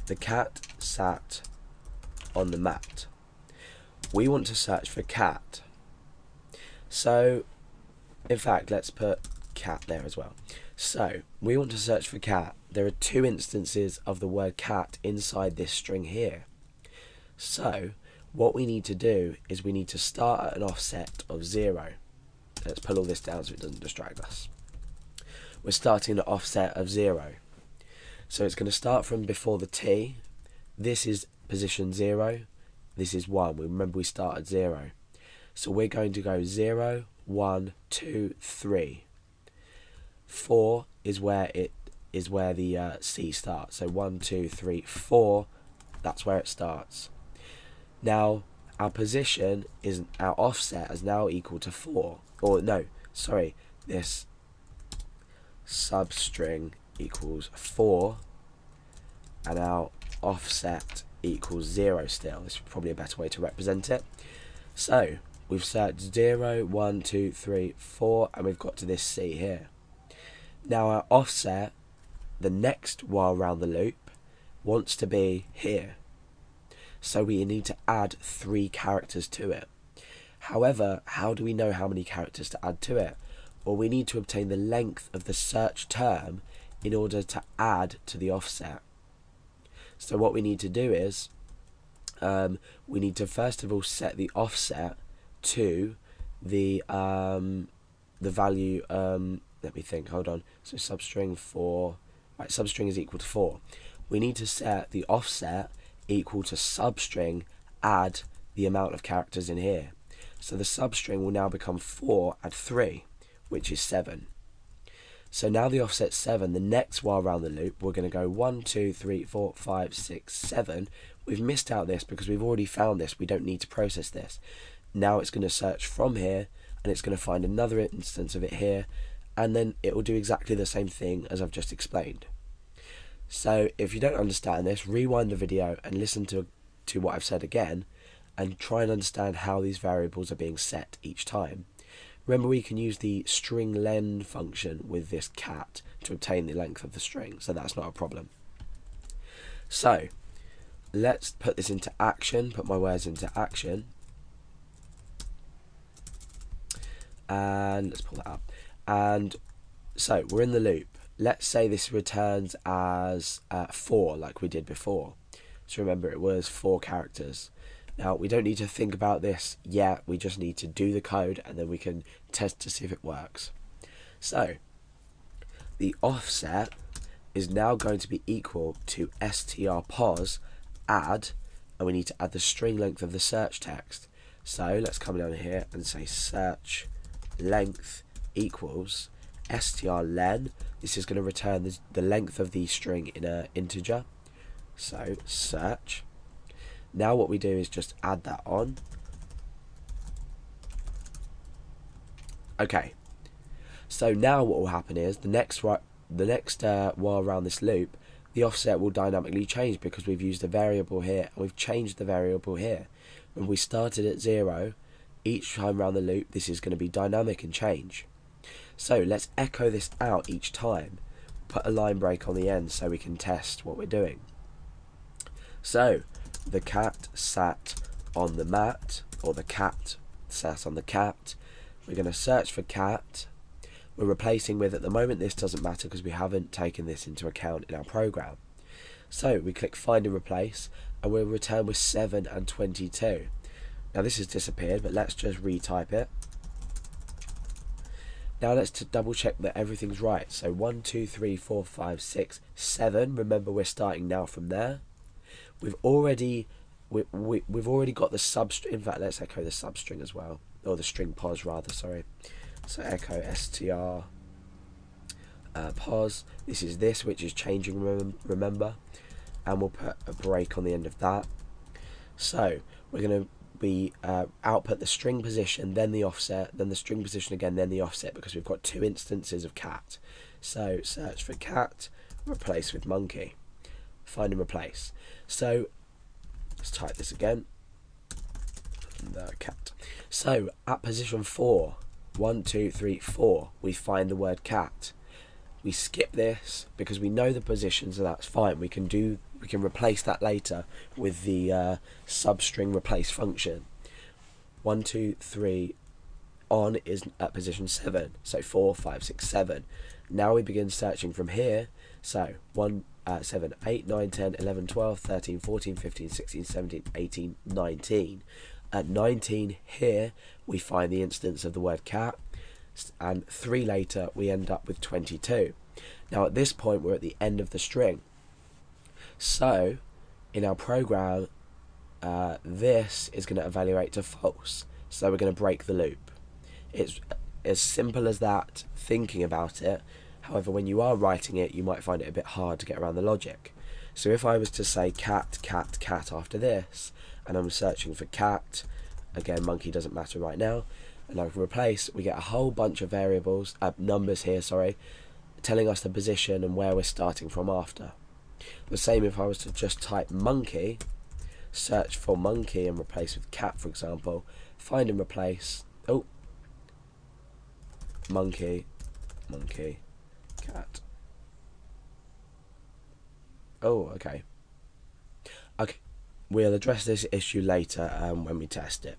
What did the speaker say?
the cat sat on the mat. We want to search for cat. So, in fact, let's put cat there as well. So, we want to search for cat. There are two instances of the word cat inside this string here. So, what we need to do is we need to start at an offset of 0. Let's pull all this down so it doesn't distract us. We're starting at an offset of 0. So it's going to start from before the T. This is position 0. This is 1. Remember we start at 0. So we're going to go 0, 1, 2, 3. 4 is where the C starts. So 1, 2, 3, 4. That's where it starts. Now our position is our offset is now equal to 4. Or no, sorry, this substring equals 4, and our offset equals 0 still. This is probably a better way to represent it. So we've searched 0, 1, 2, 3, 4, and we've got to this C here. Now our offset, the next while round the loop, wants to be here. So we need to add 3 characters to it. However, how do we know how many characters to add to it? Well, we need to obtain the length of the search term in order to add to the offset. So what we need to do is, we need to first of all set the offset to the value, let me think, hold on. So substring 4, right, substring is equal to 4. We need to set the offset equal to substring add the amount of characters in here. So the substring will now become 4 add 3, which is 7. So now the offset's 7. The next while around the loop, we're going to go 1, 2, 3, 4, 5, 6, 7. We've missed out this because we've already found this. We don't need to process this. Now it's going to search from here, and it's going to find another instance of it here, and then it will do exactly the same thing as I've just explained. So if you don't understand this, rewind the video and listen to what I've said again, and try and understand how these variables are being set each time. Remember, we can use the string len function with this cat to obtain the length of the string, so that's not a problem. So let's put this into action, put my words into action, and let's pull that up. And so we're in the loop. Let's say this returns as 4 like we did before. So remember, it was 4 characters. Now we don't need to think about this yet, we just need to do the code and then we can test to see if it works. So the offset is now going to be equal to strpos add, and we need to add the string length of the search text. So let's come down here and say search length equals strlen. This is going to return the length of the string in an integer. So search. Now what we do is just add that on. Okay. So now what will happen is the next while around this loop, the offset will dynamically change because we've used a variable here and we've changed the variable here. When we started at 0, each time around the loop, this is going to be dynamic and change. So let's echo this out each time. Put a line break on the end so we can test what we're doing. So the cat sat on the mat, or the cat sat on the cat. We're going to search for cat. We're replacing with, at the moment this doesn't matter because we haven't taken this into account in our program. So we click find and replace, and we'll return with 7 and 22. Now this has disappeared, but let's just retype it. Now let's double check that everything's right. So 1, 2, 3, 4, 5, 6, 7. Remember, we're starting now from there. We've already got the substring. In fact, let's echo the substring as well, or the string pos rather. Sorry. So echo str pos. This is this, which is changing. Remember, and we'll put a break on the end of that. So we're going to output the string position, then the offset, then the string position again, then the offset, because we've got 2 instances of cat. So search for cat, replace with monkey, find and replace. So let's type this again. The cat. So at position 4, 1, 2, 3, 4, we find the word cat. we skip this because we know the position, so that's fine. We can replace that later with the substring replace function. 1, 2, 3 on is at position 7, so 4, 5, 6, 7. Now we begin searching from here, so 1, 7, 8, 9, 10, 11, 12, 13, 14, 15, 16, 17, 18, 19. At 19 here we find the instance of the word cat, and 3 later we end up with 22. Now at this point we're at the end of the string, so in our program this is going to evaluate to false, so we're going to break the loop. It's as simple as that, thinking about it. However, when you are writing it, you might find it a bit hard to get around the logic. So if I was to say cat, cat, cat after this, and I'm searching for cat, again monkey doesn't matter right now, and I can replace, we get a whole bunch of variables, numbers here, sorry, telling us the position and where we're starting from after. The same if I was to just type monkey, search for monkey and replace with cat, for example, find and replace, oh, monkey, monkey, cat. Oh, okay. Okay, we'll address this issue later when we test it.